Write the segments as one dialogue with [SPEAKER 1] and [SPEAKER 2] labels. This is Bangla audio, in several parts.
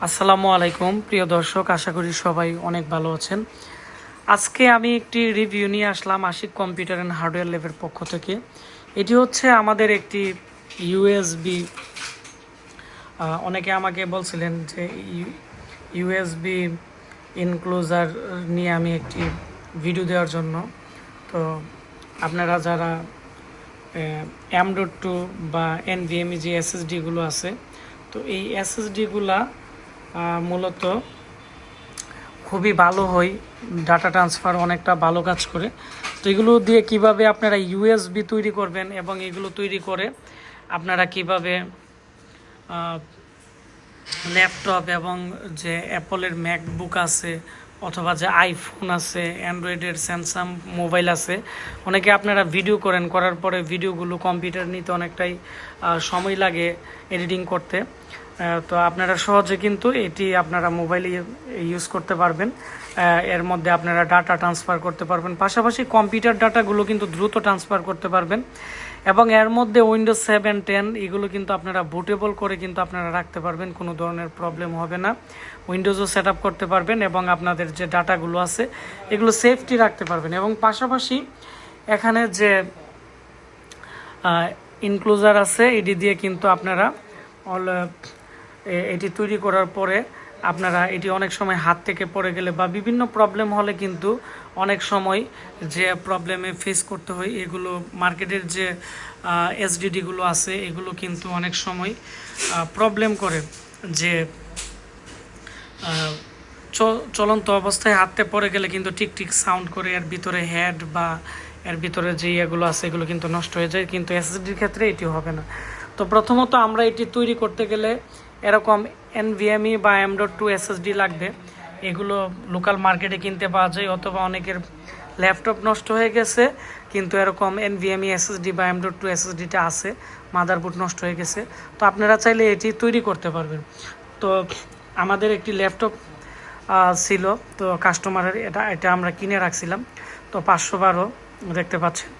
[SPEAKER 1] আসসালামু আলাইকুম প্রিয় দর্শক, আশা করি সবাই অনেক ভালো আছেন। আজকে আমি একটি রিভিউ নিয়ে আসলাম আশিক কম্পিউটার অ্যান্ড হার্ডওয়্যার ল্যাবের পক্ষ থেকে। এটি হচ্ছে আমাদের একটি ইউএসবি। অনেকে আমাকে বলছিলেন যে ইউএসবি ইনক্লোজার নিয়ে আমি একটি ভিডিও দেওয়ার জন্য। তো আপনারা যারা m.2 বা NVMe যে এসএসডিগুলো আছে, তো এই এসএসডিগুলা মূলত খুবই ভালো হয়, ডাটা ট্রান্সফার অনেকটা ভালো কাজ করে। তো এগুলো দিয়ে কিভাবে আপনারা ইউএসবি তৈরি করবেন এবং এগুলো তৈরি করে আপনারা কিভাবে ল্যাপটপ এবং যে অ্যাপলের ম্যাকবুক আছে অথবা যে আইফোন আছে, অ্যান্ড্রয়েডের স্যামসাং মোবাইল আছে, অনেকে আপনারা ভিডিও করার পরে ভিডিওগুলো কম্পিউটার নিতে অনেকটাই সময় লাগে এডিটিং করতে। তো আপনারা সহজে কিন্তু এটি আপনারা মোবাইলে ইউজ করতে পারবেন। এর মধ্যে আপনারা ডাটা ট্রান্সফার করতে পারবেন, পাশাপাশি কম্পিউটার ডাটাগুলো কিন্তু দ্রুত ট্রান্সফার করতে পারবেন। এবং এর মধ্যে উইন্ডোজ 7, 10 এগুলো কিন্তু আপনারা বুটেবল করে কিন্তু আপনারা রাখতে পারবেন, কোনো ধরনের প্রবলেম হবে না। উইন্ডোজও সেট আপ করতে পারবেন এবং আপনাদের যে ডাটাগুলো আছে এগুলো সেফটি রাখতে পারবেন। এবং পাশাপাশি এখানে যে ইনক্লোজার আছে এটি দিয়ে কিন্তু আপনারা এটি তৈরি করার পরে আপনারা এটি অনেক সময় হাত থেকে পড়ে গেলে বা বিভিন্ন প্রবলেম হলে কিন্তু অনেক সময় যে প্রবলেমে ফেস করতে হয়, এগুলো মার্কেটের যে এসডিডিগুলো আছে এগুলো কিন্তু অনেক সময় প্রবলেম করে যে চলন্ত অবস্থায় হাতে পড়ে গেলে কিন্তু টিক সাউন্ড করে, এর ভিতরে হেড বা এর ভিতরে যে ইয়েগুলো আছে এগুলো কিন্তু নষ্ট হয়ে যায়, কিন্তু এসএসডির ক্ষেত্রে এটি হবে না। তো প্রথমত আমরা এটি তৈরি করতে গেলে এরকম NVMe বা m.2 SSD লাগবে। এগুলো লোকাল মার্কেটে কিনতে পাওয়া যায়, অথবা অনেকের ল্যাপটপ নষ্ট হয়ে গেছে কিন্তু এরকম NVMe SSD বা m.2 SSDটা আছে, মাদারবোর্ড নষ্ট হয়ে গেছে, তো আপনারা চাইলে এটি তৈরি করতে পারবেন। তো আমাদের একটি ল্যাপটপ ছিল, তো কাস্টমারের এটা আমরা কিনে রাখছিলাম, তো 512 দেখতে পাচ্ছেন।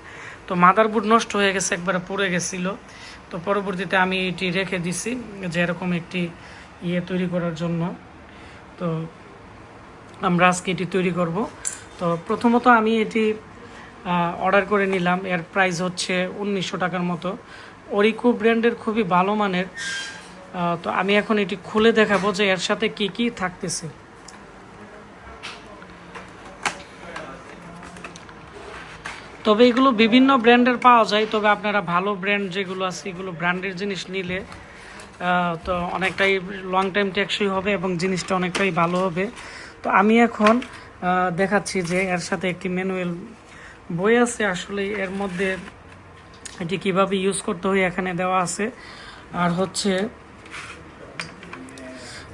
[SPEAKER 1] তো মাদারবোর্ড নষ্ট হয়ে গেছে, একবারে পড়ে গেছিলো। তো পরবর্তীতে আমি এটি রেখে দিছি যে এরকম একটি তৈরি করার জন্য। তো আমরা আজকে এটি তৈরি করব। তো প্রথমত আমি এটি অর্ডার করে নিলাম, এর প্রাইস হচ্ছে 1900 টাকার মতো। ওরিকো ব্র্যান্ডের খুবই ভালো মানের। তো আমি এখন এটি খুলে দেখাবো যে এর সাথে কি কি থাকতেছে। তবে এগুলো বিভিন্ন ব্র্যান্ডের পাওয়া যায়, তবে আপনারা ভালো ব্র্যান্ড যেগুলো আছে এগুলো ব্র্যান্ডের জিনিস নিলে তো অনেকটাই লং টাইম টেকসই হবে এবং জিনিসটা অনেকটাই ভালো হবে। তো আমি এখন দেখাচ্ছি যে এর সাথে একটি ম্যানুয়াল বই আছে, আসলে এর মধ্যে এটি কিভাবে ইউজ করতে হয় এখানে দেওয়া আছে। আর হচ্ছে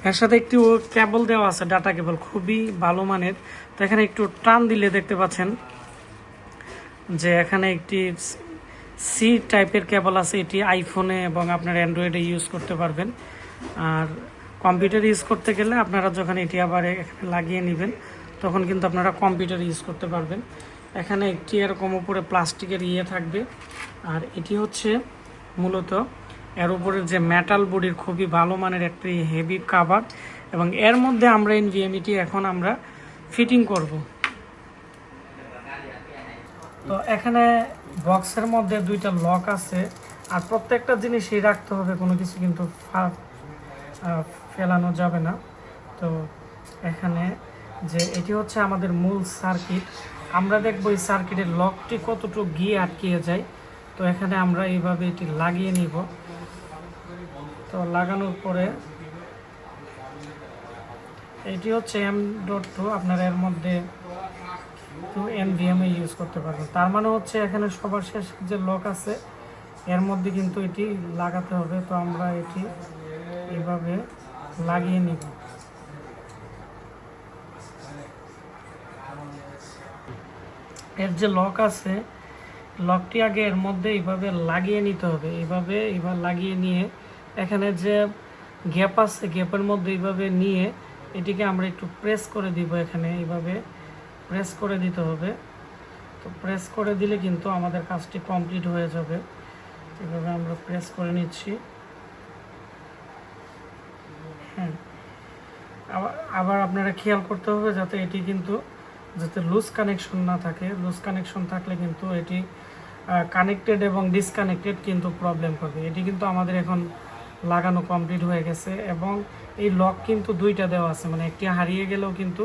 [SPEAKER 1] এর সাথে একটি কেবল দেওয়া আছে, ডাটা কেবল খুবই ভালো মানের। তো এখানে একটু টান দিলে দেখতে পাচ্ছেন যে এখানে একটি সি টাইপের কেবল আছে, এটি আইফোনে এবং আপনার অ্যান্ড্রয়েডে ইউজ করতে পারবেন। আর কম্পিউটার ইউজ করতে গেলে আপনারা যখন এটি আবার এখানে লাগিয়ে নেবেন তখন কিন্তু আপনারা কম্পিউটার ইউজ করতে পারবেন। এখানে একটি এরকম উপরে প্লাস্টিকের থাকবে, আর এটি হচ্ছে মূলত এর উপরের যে মেটাল বডির খুবই ভালো মানের একটি হেভি কাভার, এবং এর মধ্যে আমরা NVMeটি এখন আমরা ফিটিং করব। তো এখানে বক্সের মধ্যে দুইটা লক আছে, আর প্রত্যেকটা জিনিসই রাখতে হবে, কোনো কিছু কিন্তু ফেলানো যাবে না। তো এখানে যে এটি হচ্ছে আমাদের মূল সার্কিট, আমরা দেখবো এই সার্কিটের লকটি কতটুকু গিয়ে আটকিয়ে যায়। তো এখানে আমরা এইভাবে এটি লাগিয়ে নিব। তো লাগানোর পরে এটি হচ্ছে m.2, আপনারা এর মধ্যে NVMe ইউজ করতে পারবেন। তার মানে হচ্ছে এখানে সবার শেষ যে লক আছে এর মধ্যে কিন্তু এটি লাগাতে হবে। তো আমরা এটি এইভাবে লাগিয়ে নিব। এর যে লক আছে লকটি আগে এর মধ্যে এইভাবে লাগিয়ে নিতে হবে, এইভাবে লাগিয়ে নিয়ে এখানে যে গ্যাপ আছে গ্যাপের মধ্যে এইভাবে নিয়ে এটিকে আমরা একটু প্রেস করে দিব, এখানে এইভাবে প্রেস করে দিতে হবে। তো প্রেস করে দিলে কিন্তু আমাদের কাজটি কমপ্লিট হয়ে যাবে। এভাবে আমরা প্রেস করে নিচ্ছি। হ্যাঁ, আবার আপনারা খেয়াল করতে হবে যাতে এটি কিন্তু যাতে লুজ কানেকশন না থাকে। লুজ কানেকশন থাকলে কিন্তু এটি কানেক্টেড এবং ডিসকানেক্টেড কিন্তু প্রবলেম করবে। এটি কিন্তু আমাদের এখন লাগানো কমপ্লিট হয়ে গেছে এবং এই লক কিন্তু দুইটা দেওয়া আছে, মানে একটি হারিয়ে গেলেও কিন্তু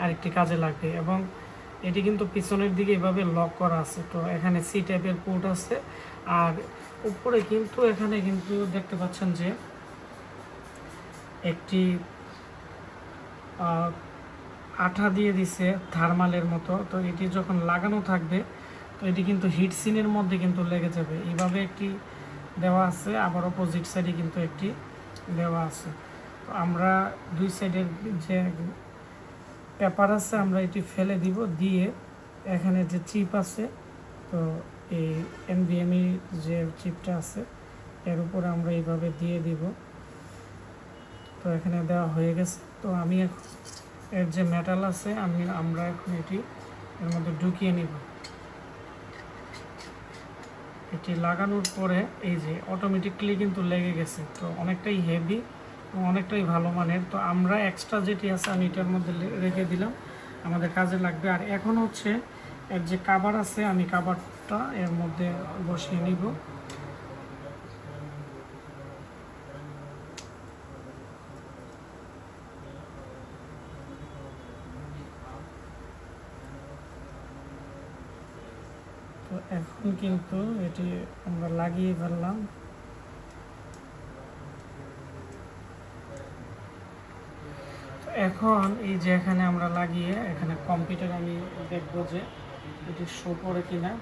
[SPEAKER 1] আরেকটি কাজে লাগবে। এবং এটি কিন্তু পিছনের দিকে এভাবে লক করা আছে। তো এখানে সি টাইপের পোর্ট আছে আর উপরে কিন্তু এখানে কিন্তু দেখতে পাচ্ছেন যে একটি আঠা দিয়ে দিছে থার্মালের মতো। তো এটি যখন লাগানো থাকবে তো এটি কিন্তু হিট সিনের মধ্যে কিন্তু লেগে যাবে। এইভাবে একটি দেওয়া আছে, আবার অপোজিট সাইডে কিন্তু একটি দেওয়া আছে। তো আমরা দুই সাইডের যে পেপার আছে আমরা এটি ফেলে দিব, দিয়ে এখানে যে চিপ আছে তো এই এনভিএমই যে চিপটা আছে এর উপরে আমরা এইভাবে দিয়ে দিব। তো এখানে দেওয়া হয়ে গেছে। তো আমি এর যে মেটাল আছে আমরা এখন এটি এর মধ্যে ঢুকিয়ে নিব। এটি লাগানোর পরে এই যে অটোমেটিকলি কিন্তু লেগে গেছে। তো অনেকটাই হেভি এবং অনেকটাই ভালো মানের। তো আমরা এক্সট্রা যেটি আছে আমি এটার মধ্যে রেখে দিলাম, আমাদের কাজে লাগবে। আর এখন হচ্ছে এর যে কাভার আছে আমি কাভারটা এর মধ্যে বসিয়ে নিব। তো এখন কিন্তু এটি আমরা লাগিয়ে ফেললাম। এখন এই যে এখানে আমরা লাগিয়ে এখানে কম্পিউটার আমি দেখবো যে এটি শো করে কিনা।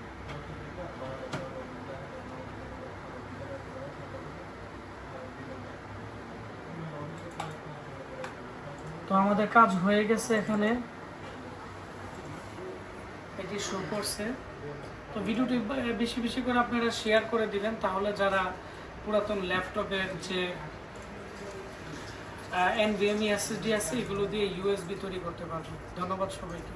[SPEAKER 1] তো আমাদের কাজ হয়ে গেছে, এখানে এটি শো করছে। তো ভিডিওটি বেশি বেশি করে আপনারা শেয়ার করে দিবেন, তাহলে যারা পুরাতন ল্যাপটপের যে এনভিএমই এসএসডি আছে এগুলো দিয়ে ইউএসবি তৈরি করতে পারবেন। ধন্যবাদ সবাইকে।